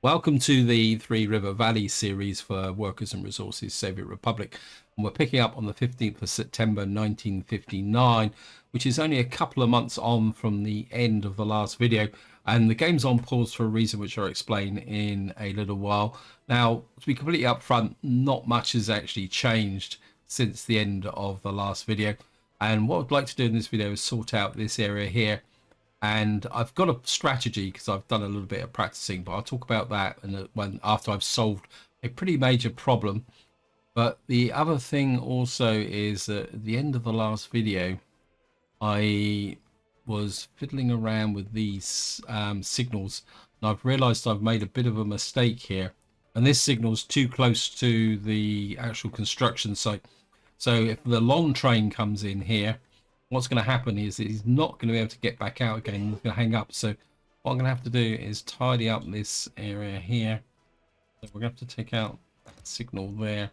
Welcome to the Three River Valley series for Workers and Resources Soviet Republic. And we're picking up on the 15th of September 1959, which is only a couple of months on from the end of the last video. And the game's on pause for a reason which I'll explain in a little while. Now, to be completely upfront, not much has actually changed since the end of the last video. And what I'd like to do in this video is sort out this area here. And I've got a strategy because I've done a little bit of practicing, but I'll talk about that when after I've solved a pretty major problem. But the other thing also is that at the end of the last video, I was fiddling around with these signals, and I've realized I've made a bit of a mistake here. And this signal's too close to the actual construction site. So if the long train comes in here, what's going to happen is he's not going to be able to get back out again. He's going to hang up. So what I'm going to have to do is tidy up this area here. So we're going to have to take out that signal there.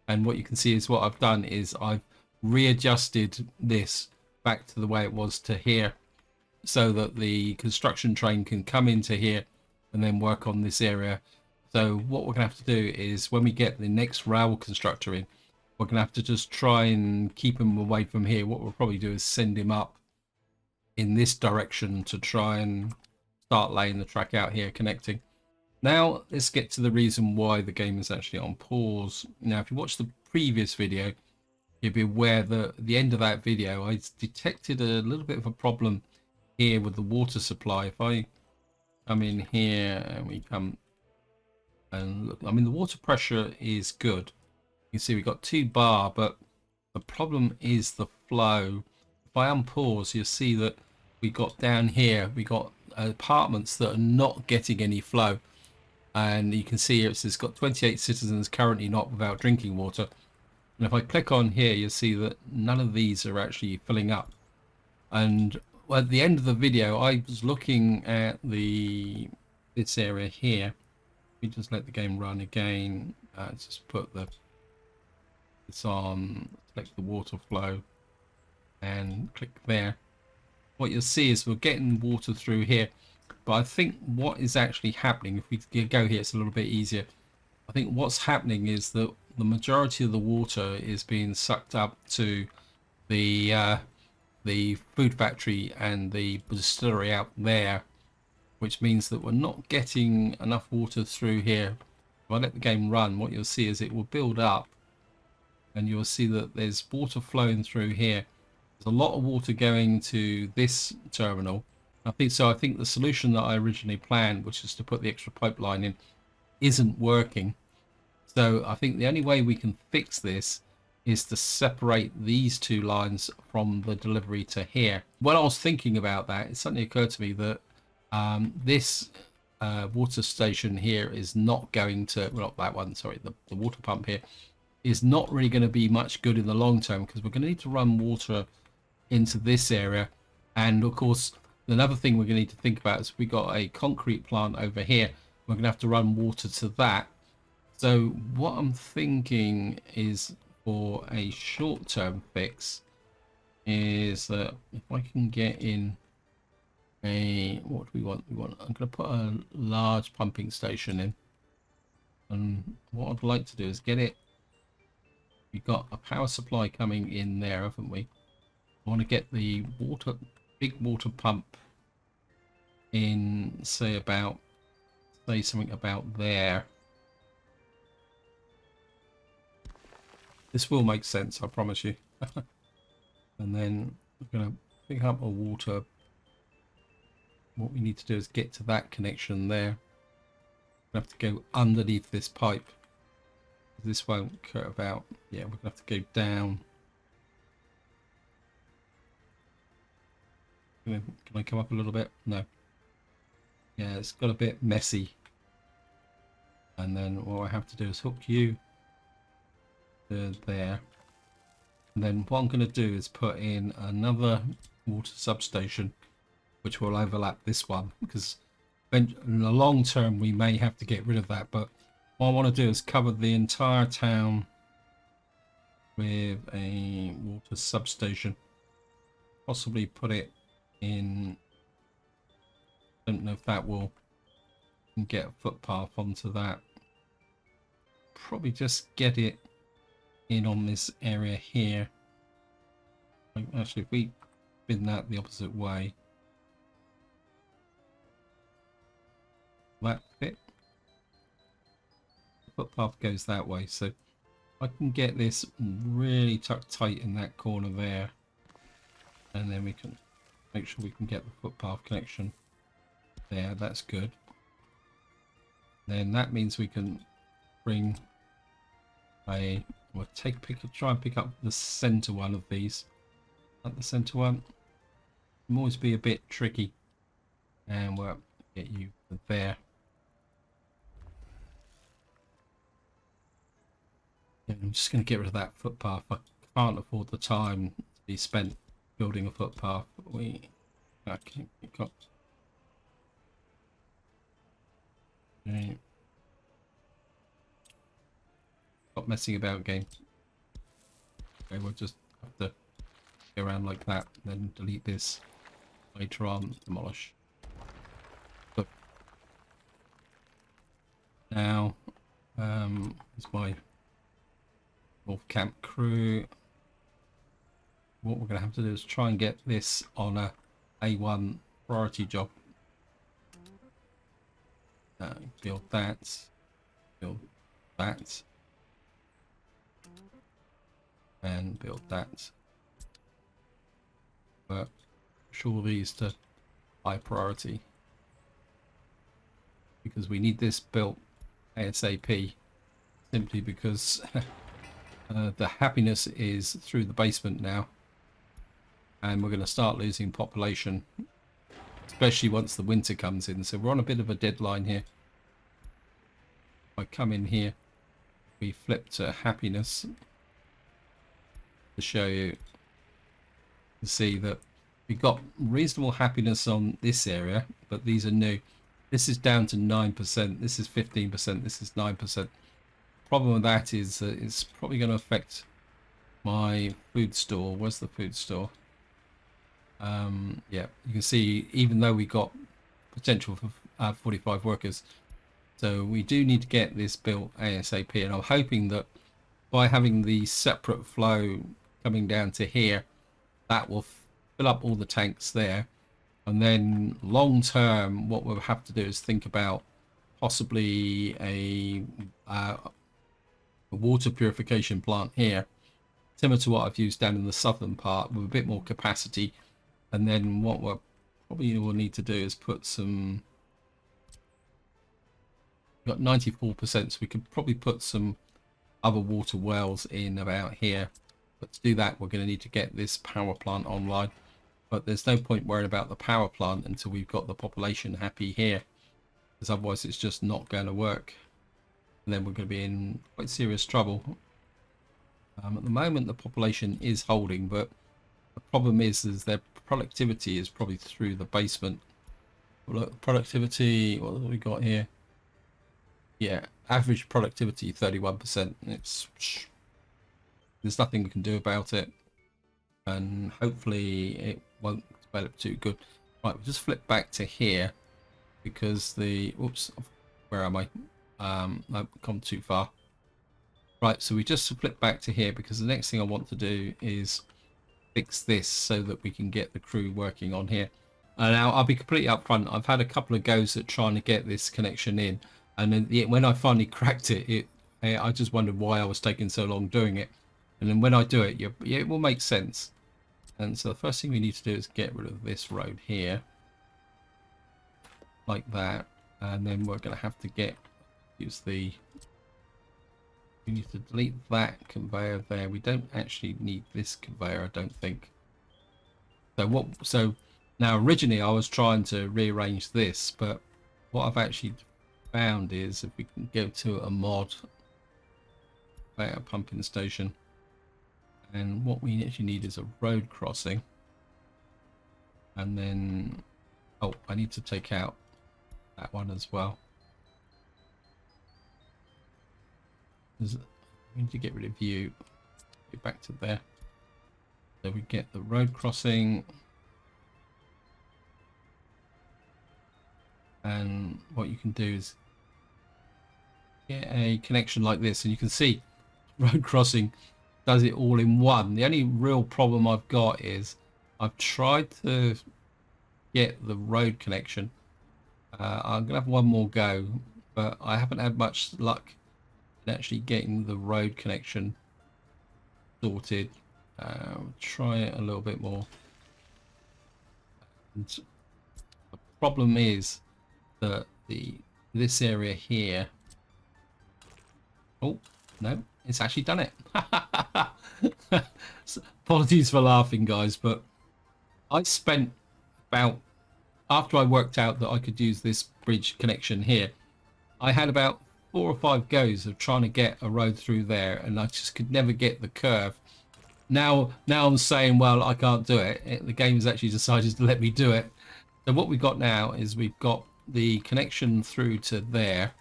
And what you can see is what I've done is I've readjusted this back to the way it was to here, so that the construction train can come into here and then work on this area. So what we're going to have to do is when we get the next rail constructor in, we're going to have to just try and keep him away from here. What we'll probably do is send him up in this direction to try and start laying the track out here, connecting. Now, let's get to the reason why the game is actually on pause. Now, if you watch the previous video, you'll be aware that at the end of that video, I detected a little bit of a problem here with the water supply. If I come in here and we come and look, I mean, the water pressure is good. You can see we've got 2 bar, but the problem is the flow. If I unpause, you'll see that we got down here, we got apartments that are not getting any flow. And you can see here it says got 28 citizens currently not without drinking water. And if I click on here, you'll see that none of these are actually filling up. And at the end of the video, I was looking at this area here. We just let the game run again. Just put it's on, select the water flow and click there. What you'll see is we're getting water through here, but I think what is actually happening, if we go here, it's a little bit easier. I think what's happening is that the majority of the water is being sucked up to the food factory and the distillery out there, which means that we're not getting enough water through here. If I let the game run, what you'll see is it will build up, and you'll see that there's water flowing through here. There's a lot of water going to this terminal. I think the solution that I originally planned, which is to put the extra pipeline in, isn't working. So I think the only way we can fix this is to separate these 2 lines from the delivery to here. When I was thinking about that, it suddenly occurred to me that this water station here is not going to, well, not that one, sorry, the water pump here is not really going to be much good in the long term, because we're going to need to run water into this area. And of course, another thing we're going to need to think about is we got a concrete plant over here. We're going to have to run water to that. So what I'm thinking is, for a short-term fix, is that if I can get in what do we want? I'm going to put a large pumping station in. And what I'd like to do is get it. We've got a power supply coming in there, haven't we? I want to get the big water pump in, say something about there. This will make sense, I promise you. And then we're going to pick up a water. What we need to do is get to that connection there. We have to go underneath this pipe. This won't curve out. Yeah, we're going to have to go down. Can I come up a little bit? No. Yeah, it's got a bit messy. And then what I have to do is hook you to there. And then what I'm going to do is put in another water substation, which will overlap this one, because in the long term we may have to get rid of that. But what I want to do is cover the entire town with a water substation. Possibly put it in, don't know if that will and get a footpath onto that. Probably just get it in on this area here. Actually, if we spin that the opposite way, that bit, the footpath goes that way. So I can get this really tucked tight in that corner there, and then we can make sure we can get the footpath connection there. That's good. Then that means we can bring a, we'll try and pick up the center one of these. Like the center one, can always be a bit tricky, and we'll get you there. Yeah, I'm just going to get rid of that footpath. I can't afford the time to be spent building a footpath. We got. Okay. Stop messing about, game. Okay, we'll just have to go around like that, and then delete this later on. Demolish. But now, it's my North Camp crew. What we're going to have to do is try and get this on a A1 priority job. Build that. Build that. And build that. But push all these to high priority, because we need this built ASAP, simply because the happiness is through the basement now, and we're going to start losing population, especially once the winter comes in. So we're on a bit of a deadline here. If I come in here, we flip to happiness to show you. You see that we got reasonable happiness on this area, but these are new. This is down to 9%. This is 15%. This is 9%. Problem with that is that it's probably going to affect my food store. Where's the food store? Yeah, you can see, even though we got potential for 45 workers, so we do need to get this built ASAP. And I'm hoping that by having the separate flow coming down to here, that will fill up all the tanks there. And then long term, what we'll have to do is think about possibly a water purification plant here, similar to what I've used down in the southern part, with a bit more capacity. And then what we'll probably will need to do is put some, we've got 94%, so we could probably put some other water wells in about here. But to do that, we're going to need to get this power plant online. But there's no point worrying about the power plant until we've got the population happy here, because otherwise it's just not going to work. And then we're going to be in quite serious trouble. At the moment, the population is holding, but the problem is their productivity is probably through the basement. Look, productivity, what have we got here? Yeah, average productivity 31%. There's nothing we can do about it, and hopefully it won't develop too good. Right, we'll just flip back to here, because the, oops, where am I? I've gone too far. Right, so we just flip back to here, because the next thing I want to do is fix this so that we can get the crew working on here. And now I'll be completely upfront. I've had a couple of goes at trying to get this connection in, and then when I finally cracked it, I just wondered why I was taking so long doing it. And then when I do it, it will make sense. And so the first thing we need to do is get rid of this road here, like that. And then we're going to have to we need to delete that conveyor there. We don't actually need this conveyor, I don't think. So now originally I was trying to rearrange this, but what I've actually found is if we can go to a mod, a pumping station, and what we actually need is a road crossing. And then, oh, I need to take out that one as well. We need to get rid of you. Get back to there. So we get the road crossing. And what you can do is get a connection like this, and you can see road crossing does it all in one. The only real problem I've got is I've tried to get the road connection. I'm gonna have one more go, but I haven't had much luck in actually getting the road connection sorted. Try it a little bit more. And the problem is that this area here. Oh no, it's actually done it. Apologies for laughing, guys, but I spent about, after I worked out that I could use this bridge connection here, I had about 4 or 5 goes of trying to get a road through there, and I just could never get the curve. Now I'm saying, well, I can't do it. The game has actually decided to let me do it. So what we've got now is we've got the connection through to there.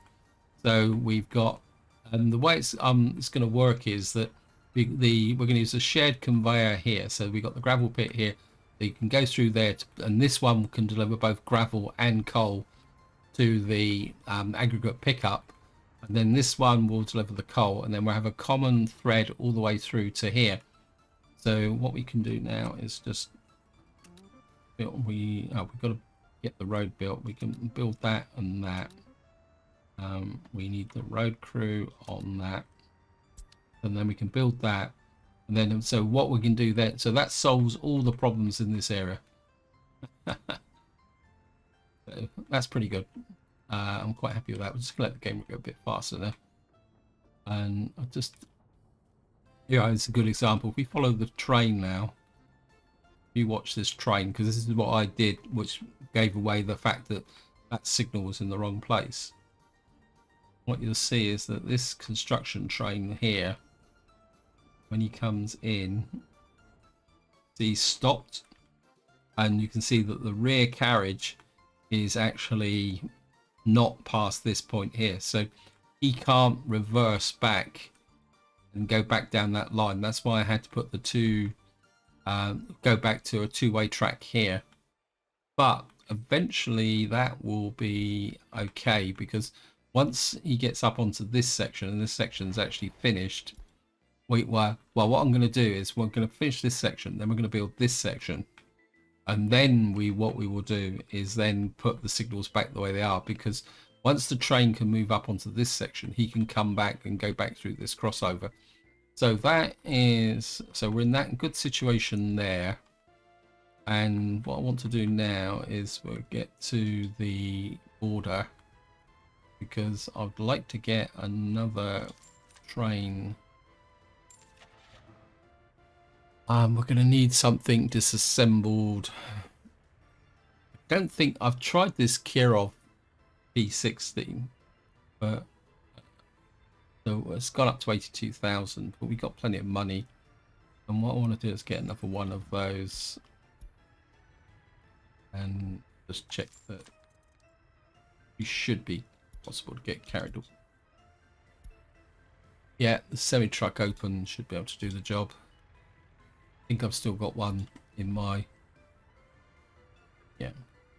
So we've got, and the way it's going to work is that we're going to use a shared conveyor here. So we've got the gravel pit here. So you can go through there, and this one can deliver both gravel and coal to the aggregate pickup. And then this one will deliver the coal, and then we'll have a common thread all the way through to here. So what we can do now is just build, we've got to get the road built. We can build that and that. We need the road crew on that, and then we can build that, and then so what we can do then, so that solves all the problems in this area. So that's pretty good. I'm quite happy with that. We're just gonna let the game go a bit faster now, and I just, yeah, it's a good example. If we follow the train now, you watch this train, because this is what I did, which gave away the fact that that signal was in the wrong place. What you'll see is that this construction train here, when he comes in, he's stopped, and you can see that the rear carriage is actually not past this point here, so he can't reverse back and go back down that line. That's why I had to put the two, go back to a two-way track here. But eventually that will be okay, because once he gets up onto this section, and this section's actually finished, well, what I'm going to do is we're going to finish this section, then we're going to build this section, and then what we will do is then put the signals back the way they are, because once the train can move up onto this section, he can come back and go back through this crossover. So that is, so we're in that good situation there. And what I want to do now is we'll get to the border, because I'd like to get another train. We're going to need something disassembled. I don't think I've tried this Kirov P16, but so it's gone up to 82,000, but we got plenty of money. And what I want to do is get another one of those, and just check that we should be possible to get carried. Yeah, the semi truck open should be able to do the job. I think I've still got one in my, yeah,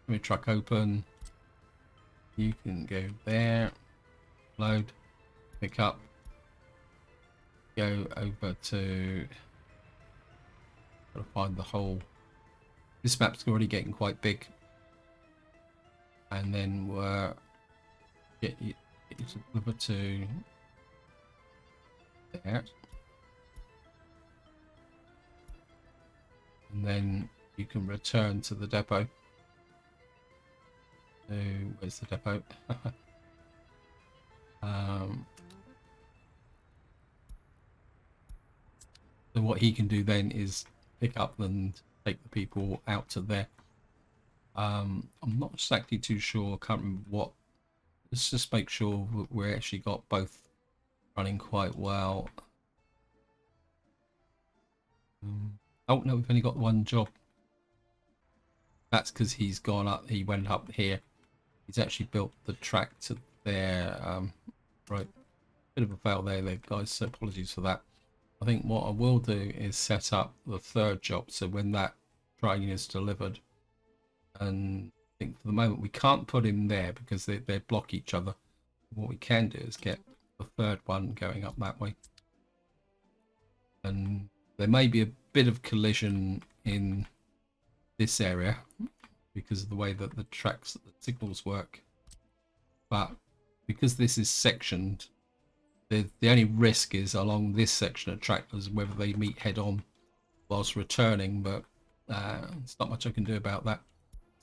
semi truck open. You can go there, load, pick up, go over to, gotta find the whole, this map's already getting quite big, and then we're get you over to there, and then you can return to the depot. So where's the depot? So what he can do then is pick up and take the people out to there. I'm not exactly too sure, I can't remember what. Let's just make sure we're actually got both running quite well. Oh no, we've only got one job. That's because he's gone up, he went up here. He's actually built the track to there. Right, bit of a fail there guys, so apologies for that. I think what I will do is set up the third job, so when that train is delivered, and think for the moment we can't put him there because they block each other. What we can do is get the third one going up that way. And there may be a bit of collision in this area because of the way that the tracks, the signals work. But because this is sectioned, the only risk is along this section of track is whether they meet head on whilst returning, but it's not much I can do about that.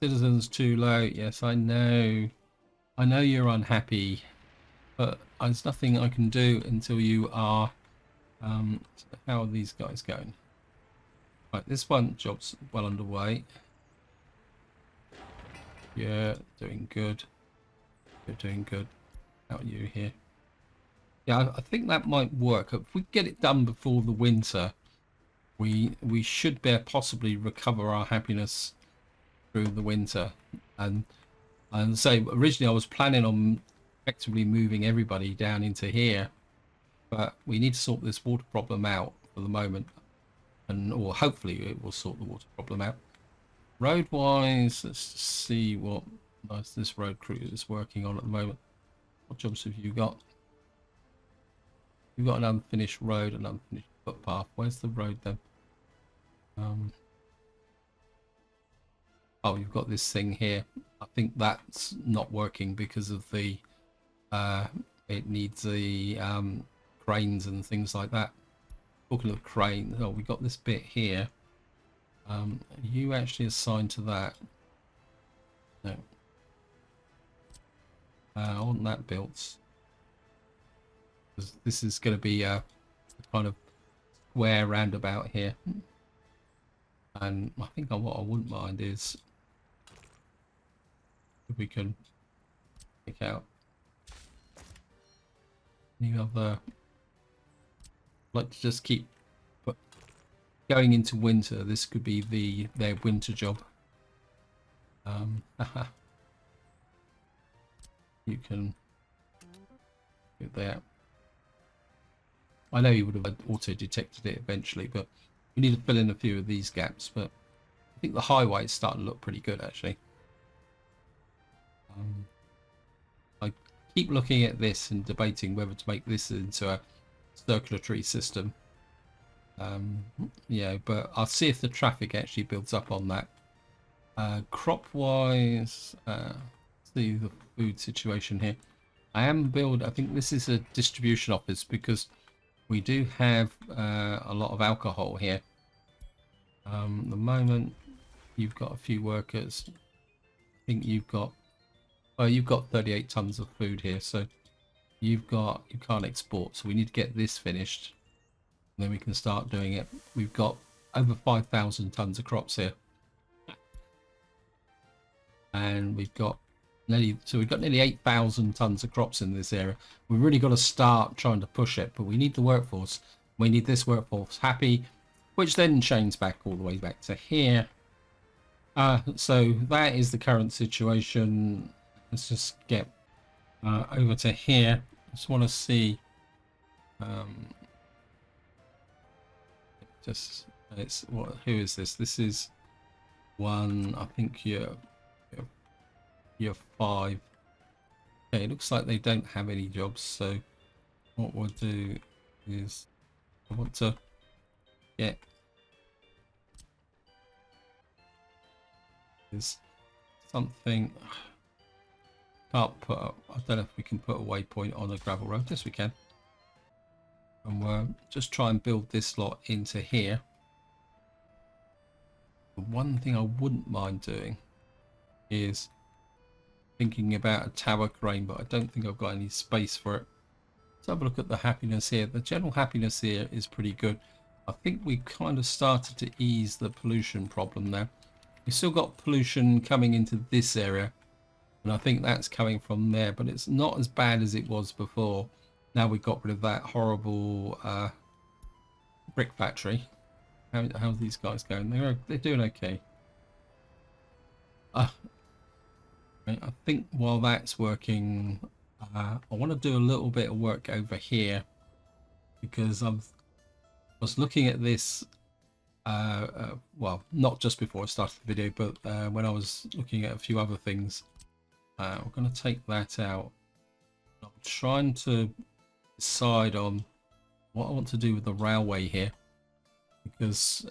Citizens too low. Yes, I know you're unhappy, but there's nothing I can do until you are. How are these guys going? Right, this one job's well underway. Yeah, doing good. You're doing good. How are you here? Yeah, I think that might work. If we get it done before the winter, we should be possibly recover our happiness through the winter. And so originally I was planning on effectively moving everybody down into here, but we need to sort this water problem out for the moment, or hopefully it will sort the water problem out. Road wise, let's see what this road crew is working on at the moment. What jobs have you got? You've got an unfinished road, an unfinished footpath. Where's the road then? Oh, you've got this thing here. I think that's not working because of the it needs the cranes and things like that. Talking of cranes, oh, we got this bit here. Are you actually assigned to that? No. I want that built. This is going to be a kind of square roundabout here. And I think what I wouldn't mind is if we can pick out any other. I'd like to just keep going into winter. This could be their winter job. You can do that. I know you would have auto-detected it eventually, but we need to fill in a few of these gaps. But I think the highway is starting to look pretty good, actually. I keep looking at this and debating whether to make this into a circulatory system. Yeah, but I'll see if the traffic actually builds up on that. Crop-wise, see the food situation here. I think this is a distribution office because we do have a lot of alcohol here. At the moment, you've got a few workers. I think you've got 38 tons of food here, so you can't export. So we need to get this finished, and then we can start doing it. We've got over 5,000 tons of crops here, and we've got nearly 8,000 tons of crops in this area. We've really got to start trying to push it, but we need the workforce. We need this workforce happy, which then chains back all the way back to here. So that is the current situation. Let's just get over to here. I just want to see. Who is this? This is one. I think you're 5. Okay, it looks like they don't have any jobs. So what we'll do is I want to get is something. Can't put up, I don't know if we can put a waypoint on a gravel road. Yes, we can. And we'll just try and build this lot into here. The one thing I wouldn't mind doing is thinking about a tower crane, but I don't think I've got any space for it. Let's have a look at the happiness here. The general happiness here is pretty good. I think we kind of started to ease the pollution problem now. We've still got pollution coming into this area, and I think that's coming from there, but it's not as bad as it was before. Now we've got rid of that horrible brick factory. How's these guys going? They're doing okay. I think while that's working, I want to do a little bit of work over here because I was looking at this well, not just before I started the video, but when I was looking at a few other things. We're going to take that out. I'm trying to decide on what I want to do with the railway here, because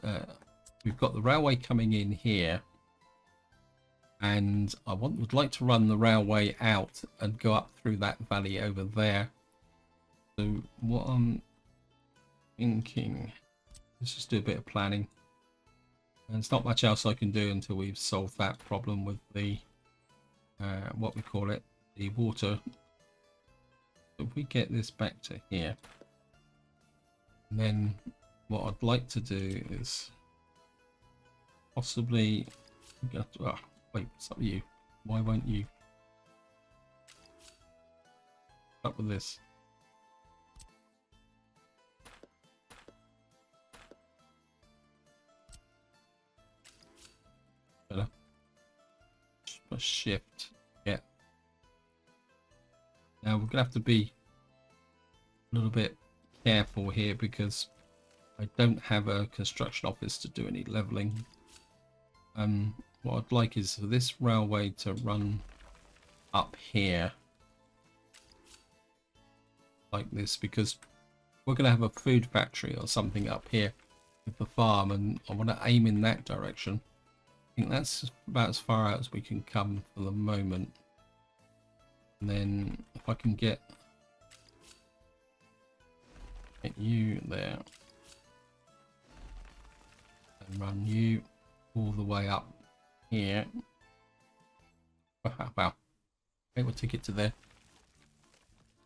we've got the railway coming in here, and I would like to run the railway out and go up through that valley over there. So what I'm thinking, let's just do a bit of planning. And there's not much else I can do until we've solved that problem with the what we call it, the water. If we get this back to here, and then what I'd like to do is possibly wait, what's up with you? Why won't you up with this? Better. A shift. Yeah. Now we're gonna have to be a little bit careful here, because I don't have a construction office to do any leveling. What I'd like is for this railway to run up here like this, because we're going to have a food factory or something up here with the farm, and I want to aim in that direction. I think that's about as far out as we can come for the moment. And then if I can get you there and run you all the way up here. Wow, okay, we'll take it to there.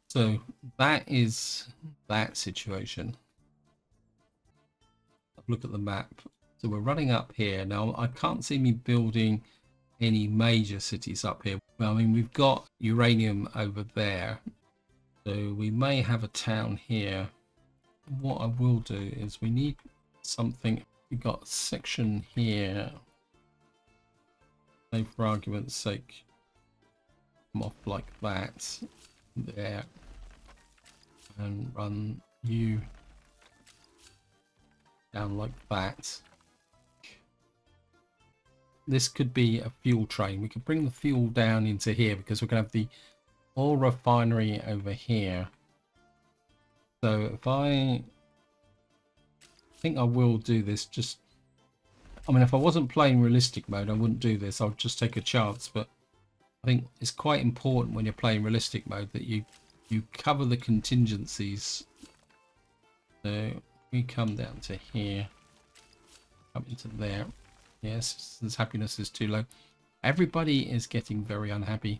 So that is that situation. Look at the map. So we're running up here now. I can't see me building any major cities up here. Well, I mean, we've got uranium over there, so we may have a town here. What I will do is we need something. We've got a section here. So for argument's sake, come off like that there, and run you down like that. This could be a fuel train. We could bring the fuel down into here, because we're going to have the oil refinery over here. So if I think I will do this, just, I mean, if I wasn't playing realistic mode, I wouldn't do this. I'll just take a chance. But I think it's quite important when you're playing realistic mode that you cover the contingencies. So we come down to here, up into there. Yes, this happiness is too low. Everybody is getting very unhappy.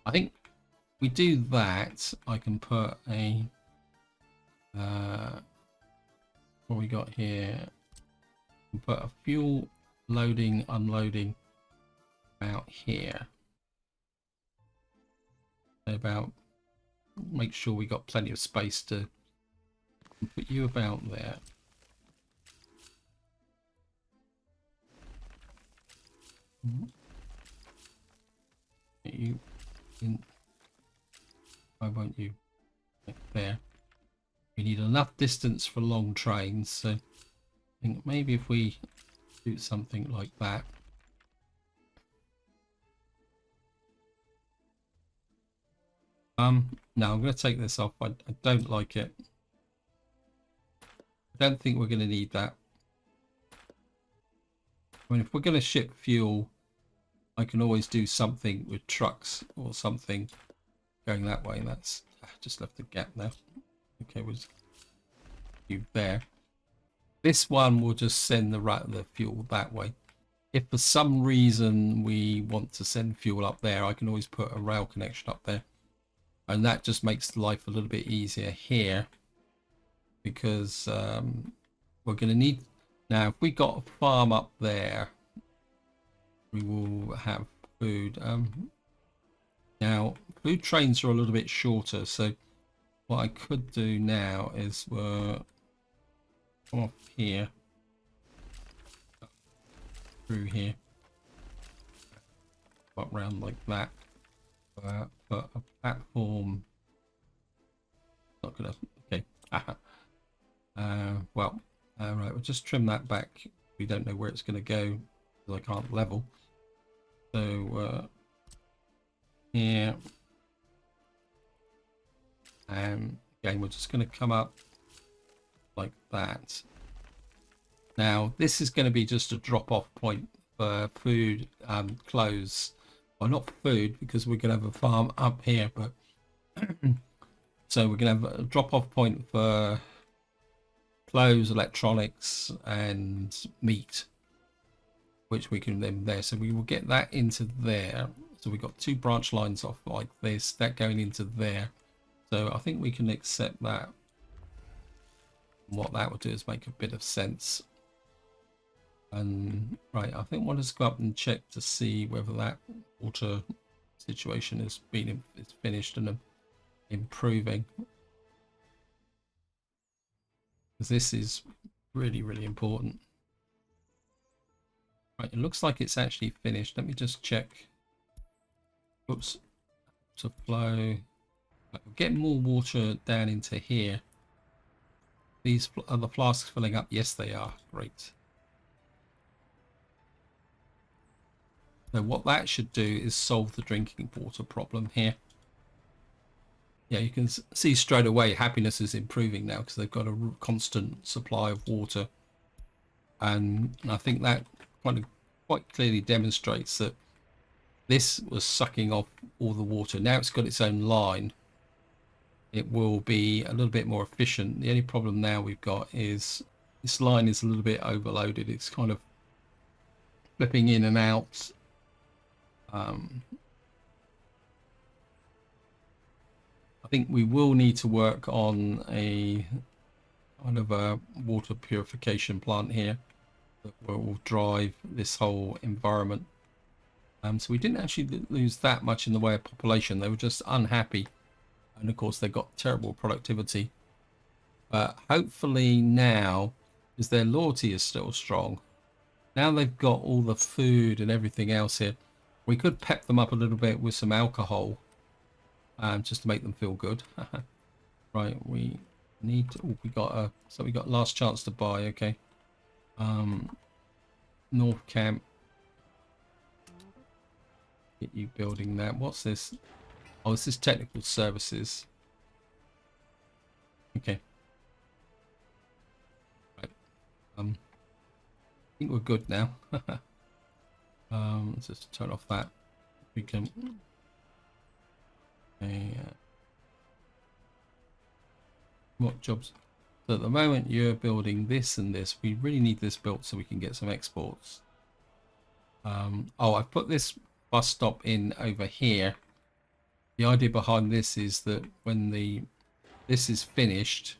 I think we do that. I can put a what we got here. Put a fuel loading, unloading out here. About, make sure we got plenty of space to put you about there. Get you in. Why won't you? There. We need enough distance for long trains, so I think maybe if we do something like that. No, I'm going to take this off. I don't like it. I don't think we're going to need that. I mean, if we're going to ship fuel, I can always do something with trucks or something going that way. That's just left a gap there. Okay, we'll just you there. This one will just send the fuel that way. If for some reason we want to send fuel up there, I can always put a rail connection up there, and that just makes life a little bit easier here, because we're going to need, now if we got a farm up there, we will have food. Now food trains are a little bit shorter, so what I could do now is come off here, through here, got round like that, but a platform, not gonna, okay, well, Right, we'll just trim that back. We don't know where it's going to go because I can't level. So here, and again, we're just going to come up like that. Now, this is going to be just a drop-off point for food, clothes. Well, not food, because we're going to have a farm up here, but so we're going to have a drop-off point for clothes, electronics, and meat, which we can then there. So we will get that into there. So we've got two branch lines off like this, that going into there. So I think we can accept that. And what that will do is make a bit of sense. And right, I think we'll just go up and check to see whether that water situation has been finished and improving. Because this is really, really important. Right, it looks like it's actually finished. Let me just check. Oops. To flow. Right, we're getting more water down into here. These are the flasks filling up? Yes, they are. Great. So what that should do is solve the drinking water problem here. Yeah, you can see straight away happiness is improving now because they've got a constant supply of water. And I think that quite clearly demonstrates that this was sucking off all the water. Now it's got its own line. It will be a little bit more efficient. The only problem now we've got is this line is a little bit overloaded. It's kind of flipping in and out. I think we will need to work on a kind of a water purification plant here that will drive this whole environment. So we didn't actually lose that much in the way of population. They were just unhappy, and of course they got terrible productivity. But hopefully now, because their loyalty is still strong, now they've got all the food and everything else here. We could pep them up a little bit with some alcohol, just to make them feel good. Right, we need to, we got last chance to buy. Okay. North Camp, get you building that. What's this? Oh, this is technical services. Okay. Right. I think we're good now. Let's just turn off that. We can. What jobs? So at the moment you're building this and this. We really need this built so we can get some exports. Oh, I've put this bus stop in over here. The idea behind this is that when this is finished,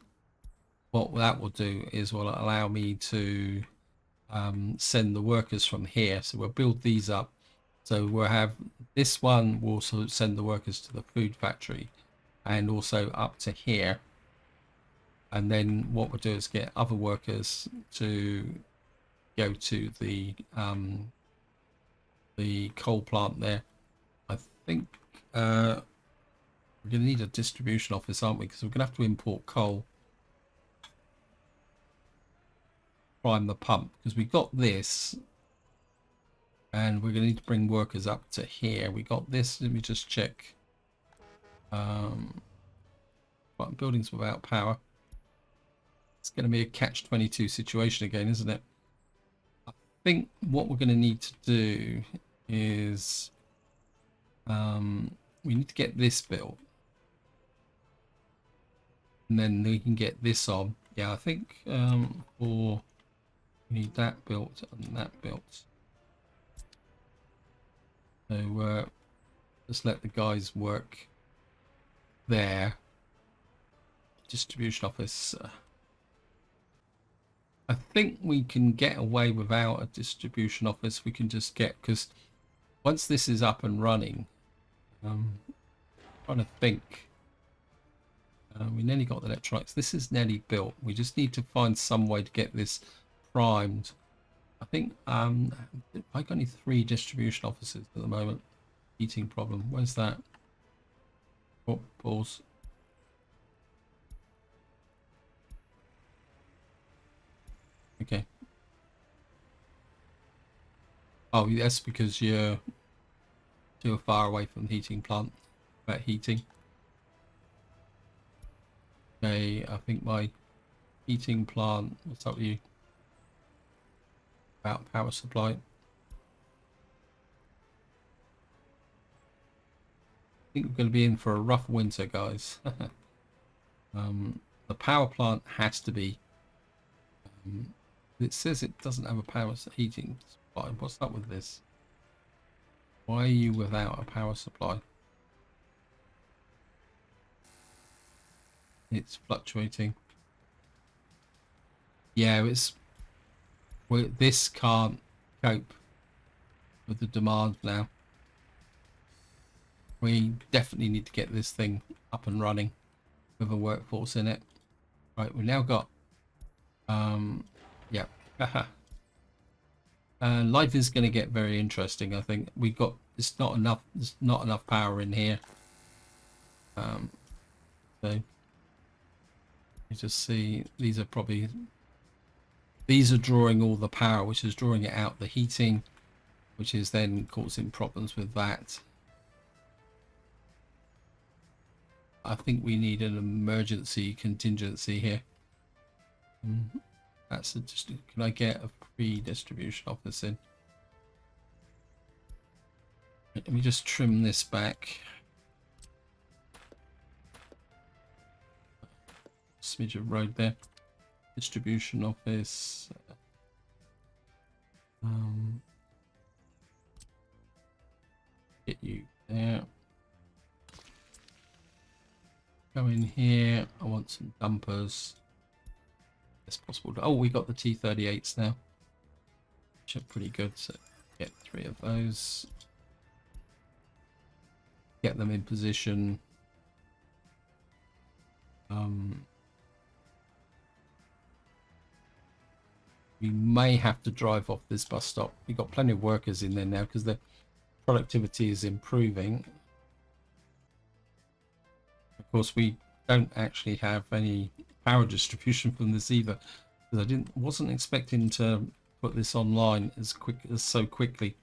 what that will do is will allow me to send the workers from here. So we'll build these up. So we'll have this one will also send the workers to the food factory and also up to here. And then what we'll do is get other workers to go to the coal plant there. I think we're going to need a distribution office, aren't we? Because we're going to have to import coal. Prime the pump, because we got this. And we're going to need to bring workers up to here. We got this. Let me just check. Buildings without power. It's going to be a catch-22 situation again, isn't it? I think what we're going to need to do is we need to get this built. And then we can get this on. Yeah, I think we need that built and that built. So just let the guys work there. Distribution office. I think we can get away without a distribution office. We can just get, because once this is up and running, I'm trying to think. We nearly got the electronics. This is nearly built. We just need to find some way to get this primed. I think I got only 3 distribution offices at the moment. Heating problem. Where's that? Oh, pause. Oh, that's because you're too far away from the heating plant. About heating. Okay, I think my heating plant. What's up with you? About power supply. I think we're going to be in for a rough winter, guys. The power plant has to be. It says it doesn't have a power heating supply. What's up with this? Why are you without a power supply? It's fluctuating. Yeah, this can't cope with the demand now. We definitely need to get this thing up and running with a workforce in it. Right, we've now got yeah. Life is going to get very interesting. I think we got there's not enough power in here. So you just see these are drawing all the power, which is drawing it out the heating, which is then causing problems with that. I think we need an emergency contingency here. That's just. Can I get a pre-distribution office in? Let me just trim this back. Smidge of road there. Distribution office. Get you there. Go in here. I want some dumpers. It's possible. Oh, we got the T-38s now, which are pretty good. So get 3 of those. Get them in position. We may have to drive off this bus stop. We've got plenty of workers in there now because the productivity is improving. Of course, we don't actually have any power distribution from this either, because I wasn't expecting to put this online so quickly.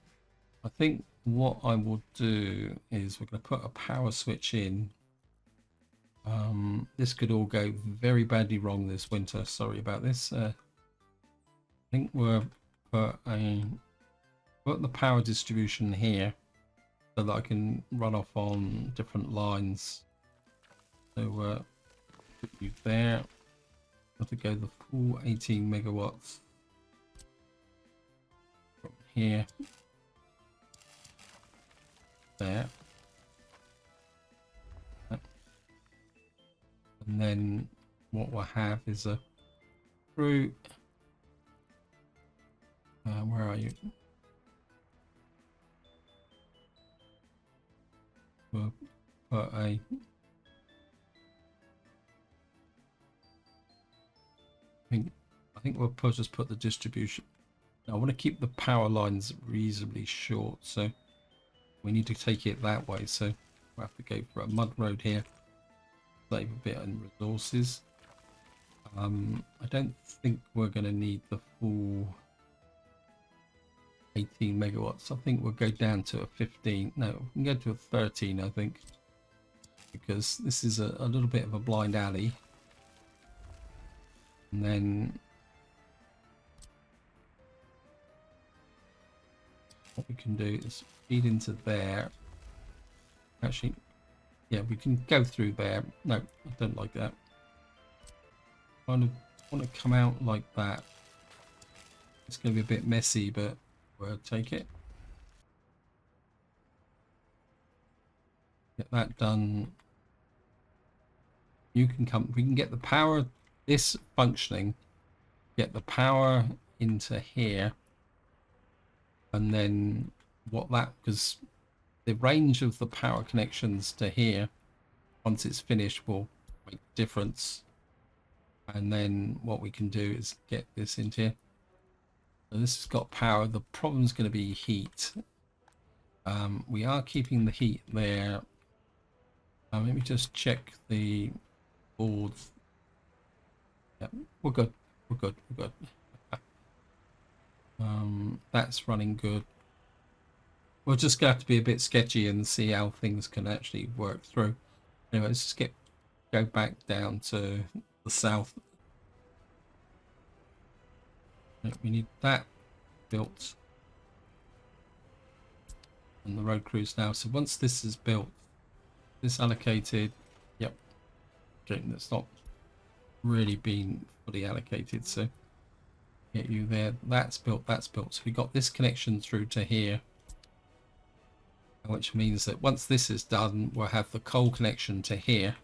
I think what I will do is we're going to put a power switch in. This could all go very badly wrong this winter. Sorry about this. I think we'll put the power distribution here so that I can run off on different lines. So put you there. Have to go the full 18 megawatts from here. There. And then what we'll have is a crew. Where are you? We'll put I think we'll just put the distribution. Now, I want to keep the power lines reasonably short, so we need to take it that way. So we'll have to go for a mud road here. Save a bit on resources. I don't think we're going to need the full 18 megawatts. I think we'll go down to a 15. No, we can go to a 13, I think, because this is a little bit of a blind alley. And then what we can do is feed into there. Actually, yeah, we can go through there. No, I don't like that. I want to come out like that. It's going to be a bit messy, but we'll take it. Get that done. You can come. We can get the power. This functioning. Get the power into here, and then because the range of the power connections to here, once it's finished, will make a difference. And then what we can do is get this into here. So this has got power. The problem's going to be heat. We are keeping the heat there. Let me just check the boards. Yeah, we're good. We're good. We're good. That's running good. we're just going to have to be a bit sketchy and see how things can actually work through. Anyway, let's just go back down to the south. We need that built and the road crews now. So once this is built, this allocated, yep, okay, that's not really been fully allocated, so get you there. That's built, that's built. So we got this connection through to here, which means that once this is done, we'll have the coal connection to here,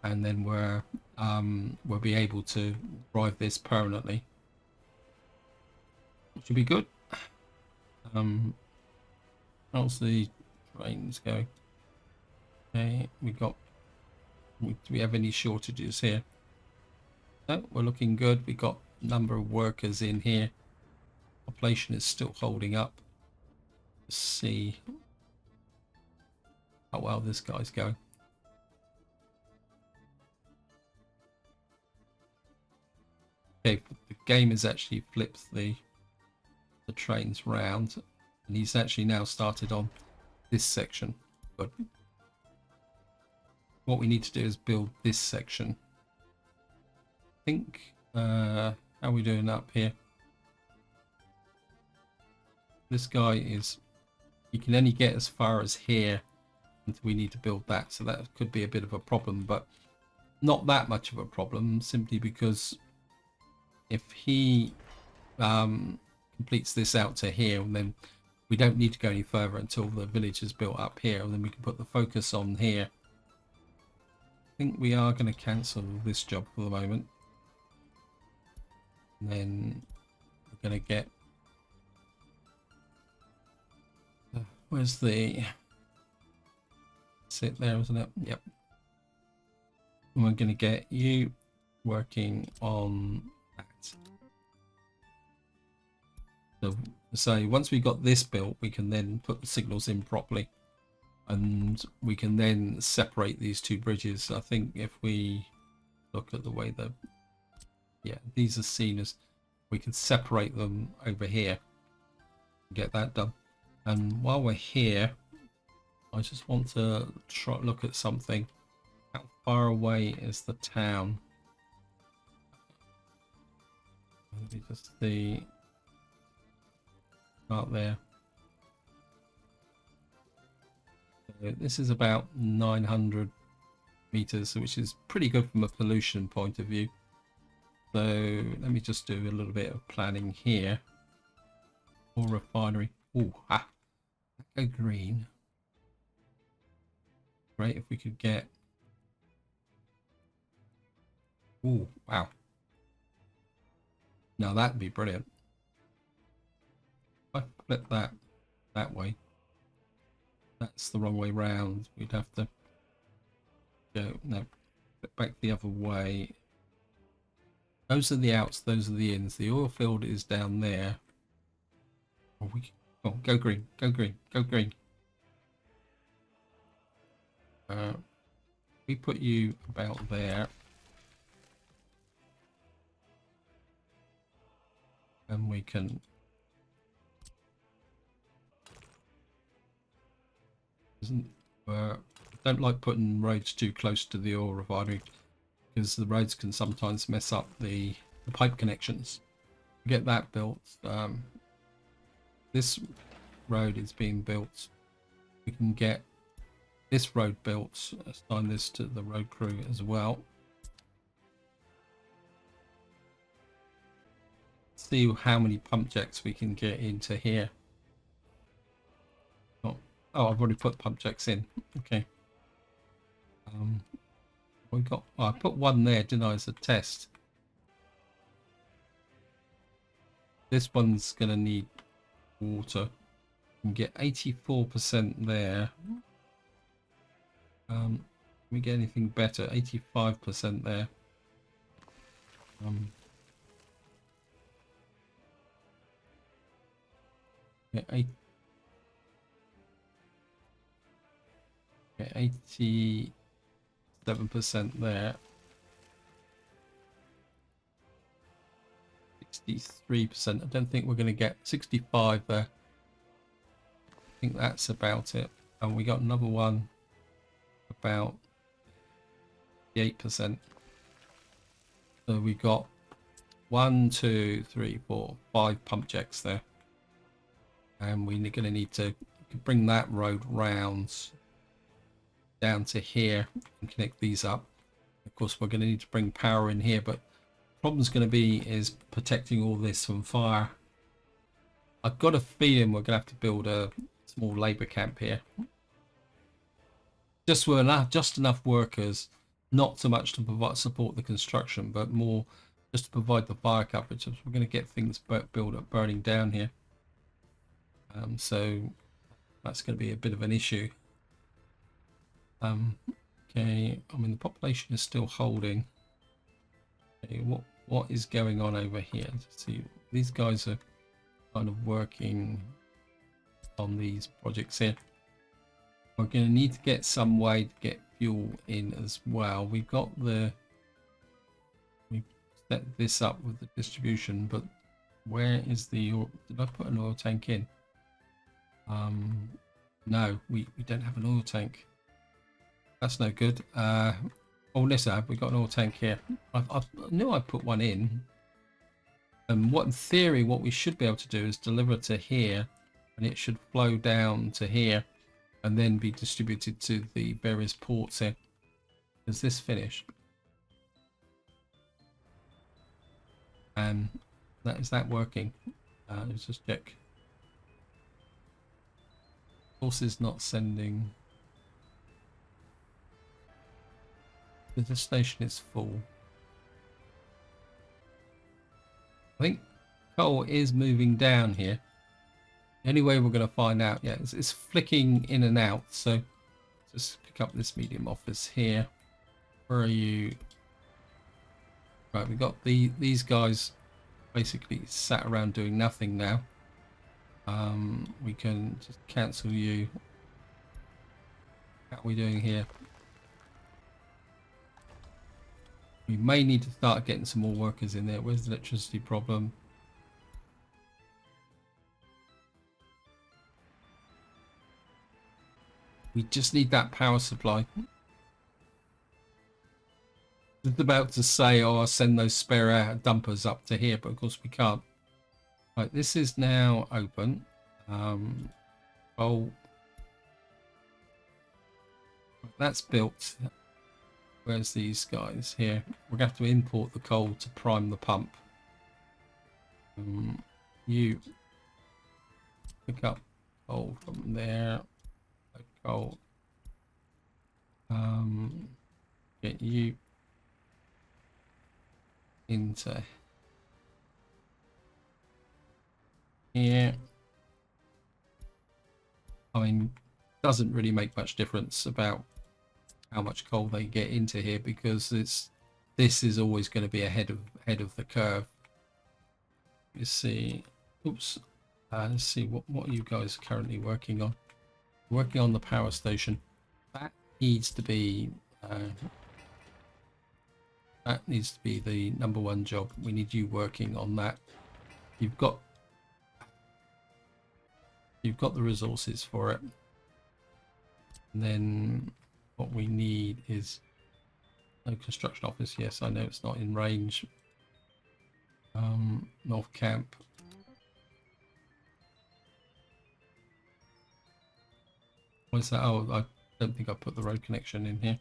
and then we'll be able to drive this permanently, which will be good. How's the trains going? Okay, do we have any shortages here? No, we're looking good. We got a number of workers in here. Population is still holding up. Let's see how well this guy's going. Okay, the game has actually flipped the trains round, and he's actually now started on this section. But what we need to do is build this section. I think how are we doing up here? This guy is, you can only get as far as here until we need to build that, so that could be a bit of a problem, but not that much of a problem, simply because if he completes this out to here, and then we don't need to go any further until the village is built up here, and then we can put the focus on here. I think we are going to cancel this job for the moment, and then we're going to get where's the sit there, isn't it? Yep. And we're going to get you working on that. So once we got this built, we can then put the signals in properly, and we can then separate these two bridges. I think if we look at the way these are seen as, we can separate them over here, get that done. And while we're here, I just want to look at something. How far away is the town? Let me just see. Out there. So this is about 900 meters, which is pretty good from a pollution point of view. So let me just do a little bit of planning here. Or refinery. Oh, go green. Great if we could get. Oh, wow. Now that'd be brilliant. If I flip that way, that's the wrong way round. We'd have to go, no, flip back the other way. Those are the outs, those are the ins. The oil field is down there. Go green, go green, go green. We put you about there. And we can don't like putting roads too close to the oil refinery, because the roads can sometimes mess up the pipe connections. Get that built. This road is being built. We can get this road built. Assign this to the road crew as well. See how many pump jacks we can get into here. Oh, I've already put pump jacks in. Okay. We got. Oh, I put one there, didn't I, as a test? This one's gonna need water. We can get 84% there. Can we get anything better? 85% there. Yeah, 87% there. 63%. I don't think we're going to get 65 there. think that's about it. And we got another one about 8%. So we got 1, 2, 3, 4, 5 pump jacks there, and we're going to need to bring that road round down to here and connect these up. Of course, we're going to need to bring power in here, but the problem's going to be is protecting all this from fire. I've got a feeling we're going to have to build a small labor camp here, just enough workers, not so much to support the construction, but more just to provide the fire coverage. So we're going to get things burning down here. So that's going to be a bit of an issue. Okay, I mean the population is still holding. Okay, what is going on over here? Let's see, these guys are kind of working on these projects here. We're going to need to get some way to get fuel in as well. We set this up with the distribution, but where is the oil? Did I put an oil tank in? No, we don't have an oil tank. That's no good. Oh, yes, we got an oil tank here. I knew I put one in. And in theory, what we should be able to do is deliver to here, and it should flow down to here, and then be distributed to the various ports here. Is this finished? And is that working? Let's just check. Course is not sending. The station is full. I think coal is moving down here. The only way we're going to find out, yeah, it's flicking in and out. So just pick up this medium office here. Where are you? Right, we got these guys basically sat around doing nothing now. We can just cancel you. How are we doing here? We may need to start getting some more workers in there. Where's the electricity problem? We just need that power supply. I was about to say, oh, I'll send those spare dumpers up to here, but of course we can't. Right, this is now open. Oh, that's built. Where's these guys here? We're going to have to import the coal to prime the pump. You pick up coal from there. Coal. Get you into here. I mean, doesn't really make much difference about how much coal they get into here, because this is always going to be ahead of the curve. You see, oops. Let's see what are you guys currently working on? Working on the power station. That needs to be the #1 job. We need you working on that. You've got the resources for it. And then what we need is a construction office. Yes, I know it's not in range. North Camp. What's that? Oh, I don't think I put the road connection in here.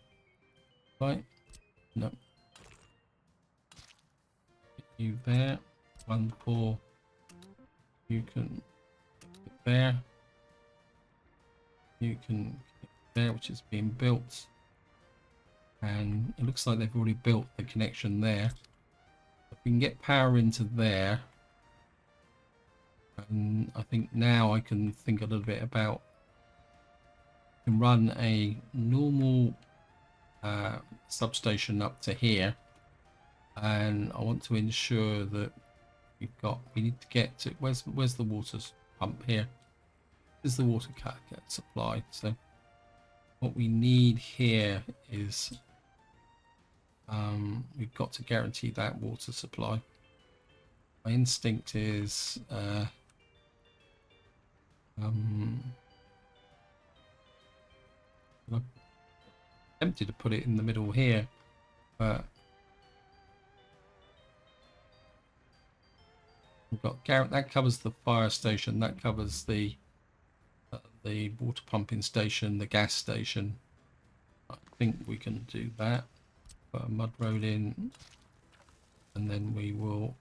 Right? No. Get you there. 1, 4. You can get there. You can get there, which is being built. And it looks like they've already built the connection there. If we can get power into there, and I think now I can think a little bit about, can run a normal substation up to here, and I want to ensure that we need to get to where's the water pump here. This is the water supply. So what we need here is we've got to guarantee that water supply. My instinct is I'm tempted to put it in the middle here, but we've got Garrett. That covers the fire station. That covers the water pumping station, the gas station. I think we can do that. Put a mud road in, and then we will.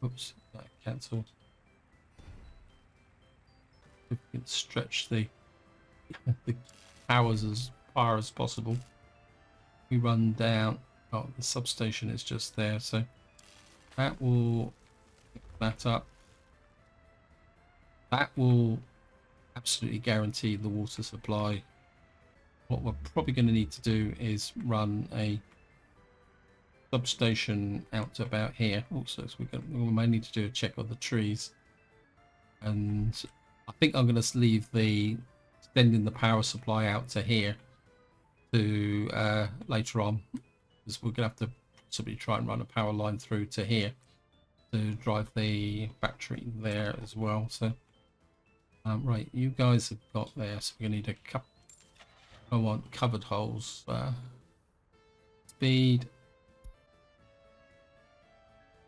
Oops, that cancel. If we can stretch the towers as far as possible. We run down. Oh, the substation is just there, so that will pick that up. That will absolutely guarantee the water supply. What we're probably going to need to do is run a substation out to about here. Also, so we may need to do a check of the trees, and I think I'm going to leave the extending the power supply out to here to later on, because we're going to have to possibly try and run a power line through to here to drive the battery there as well. So right, you guys have got there, so we're going to need a couple. I want covered holes. Speed.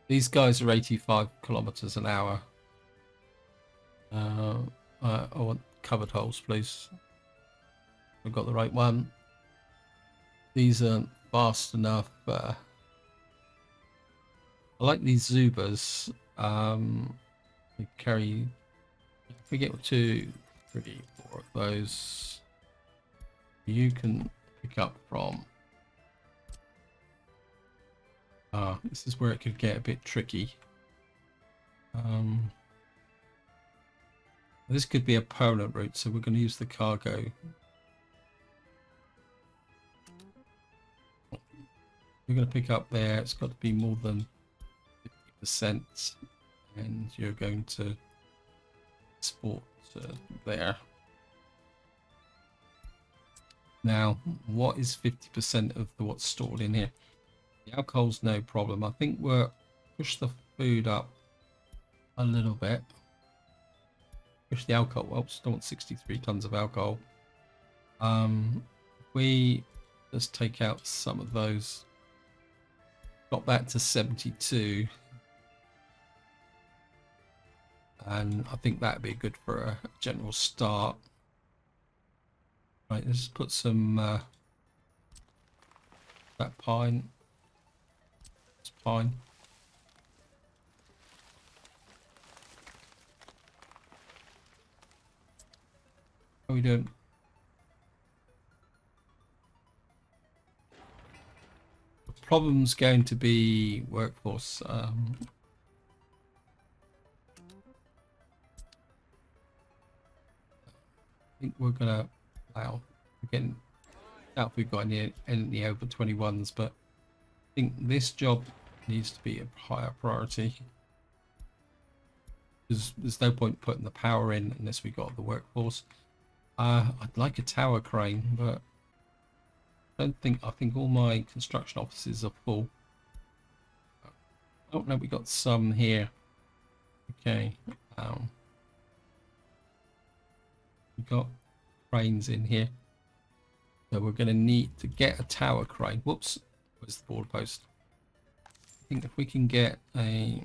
These guys are 85 kilometers an hour. I want covered holes, please. We've got the right one. These aren't fast enough. I like these Zubas. They carry. If we get 2, 3, 4 of those, you can pick up from. This is where it could get a bit tricky. This could be a permanent route, so we're going to use the cargo. We're going to pick up there. It's got to be more than 50%, and you're going to export there. Now, what is 50% of what's stored in here? The alcohol's no problem. I think we'll push the food up a little bit. Push the alcohol. Well, still want 63 tons of alcohol. We just take out some of those. Got that to 72. And I think that'd be good for a general start. Right, let's put some that pine. It's pine. How are we doing? The problem's going to be workforce. I think we're gonna. Wow, again, doubt we've got any over 21s, but I think this job needs to be a higher priority. There's no point putting the power in unless we got the workforce. I'd like a tower crane, but I think all my construction offices are full. Oh no, we got some here. Okay. We got cranes in here, so we're going to need to get a tower crane. Whoops, where's the board post? I think if we can get a.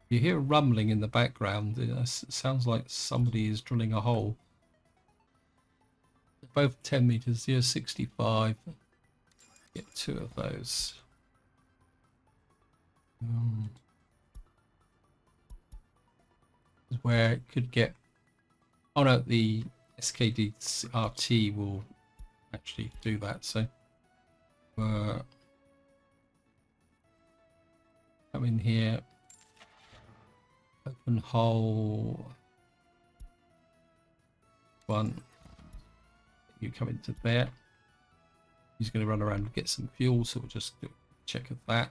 You hear a rumbling in the background. It sounds like somebody is drilling a hole. They're both 10 meters. Here's 65. Get 2 of those. Where it could get. Oh no, the SKD-RT will actually do that. So come in here. Open hole. One. You come into there. He's going to run around and get some fuel, so we'll just do a check of that.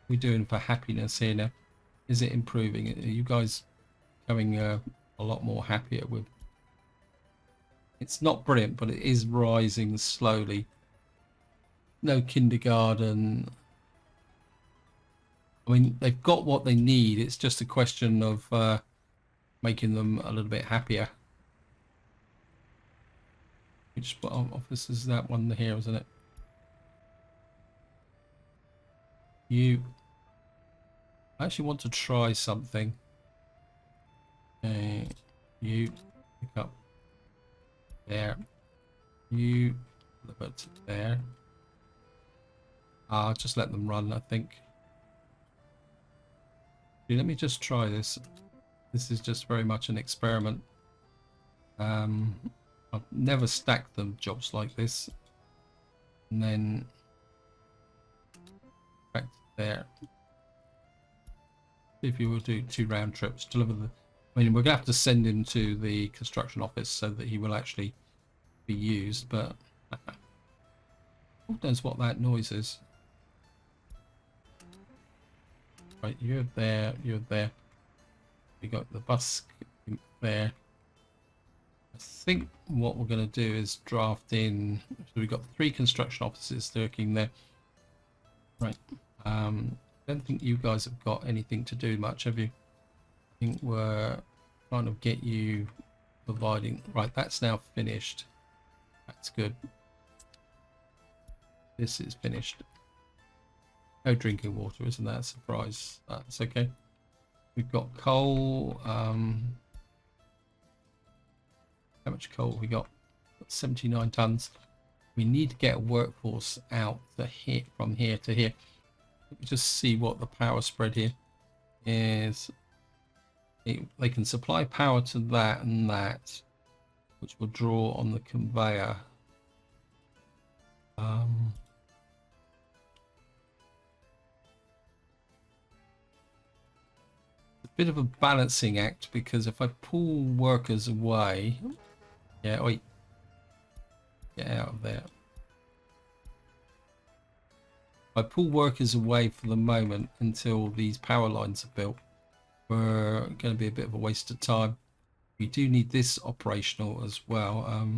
We're doing for happiness here now. Is it improving? Are you guys becoming a lot more happier with? It's not brilliant, but it is rising slowly. no kindergarten. I mean, they've got what they need. It's just a question of making them a little bit happier. Which office is that one here, isn't it? I actually want to try something. Okay, you pick up there. You deliver to there. I'll just let them run, I think. Let me just try this. This is just very much an experiment. I've never stacked them jobs like this. And then back to there. If you will do 2 round trips, deliver the... I mean, we're going to have to send him to the construction office so that he will actually be used, but... Who knows what that noise is? Right, you're there, you're there. We got the bus there. I think what we're going to do is draft in... So we've got 3 construction officers working there. Right. I don't think you guys have got anything to do much, have you? I think we're trying to get you providing... Right, that's now finished. That's good. This is finished. No drinking water, isn't that a surprise? That's okay. We've got coal. How much coal have we got? 79 tons. We need to get a workforce out to here, from here to here. Let me just see what the power spread here is. They can supply power to that and that, which will draw on the conveyor. Bit of a balancing act, because if I pull workers away, yeah, wait, get out of there. If I pull workers away for the moment until these power lines are built, we're going to be a bit of a waste of time. We do need this operational as well.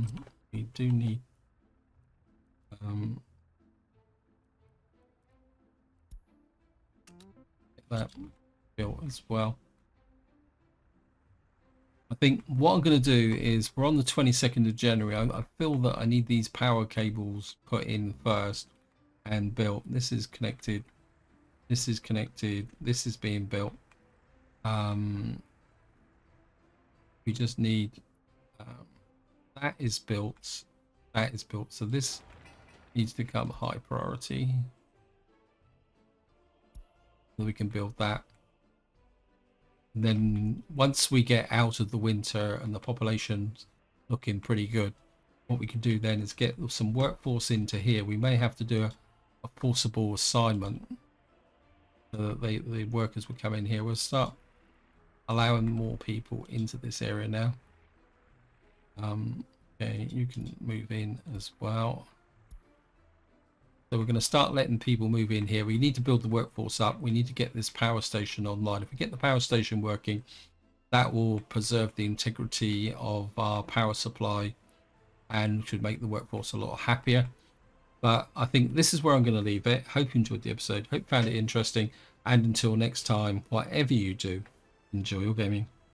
We do need that built as well. I think what I'm going to do is, we're on the 22nd of January. I feel that I need these power cables put in first and built. This is connected. This is connected. This is being built. We just need that is built. That is built. So this needs to become high priority. So we can build that. And then once we get out of the winter and the population's looking pretty good, what we can do then is get some workforce into here. We may have to do a forcible assignment so that the workers will come in here. We'll start allowing more people into this area now. Okay, you can move in as well. So we're going to start letting people move in here. We need to build the workforce up. We need to get this power station online. If we get the power station working, that will preserve the integrity of our power supply and should make the workforce a lot happier. But I think this is where I'm going to leave it. Hope you enjoyed the episode. Hope you found it interesting. And until next time, whatever you do, enjoy your gaming.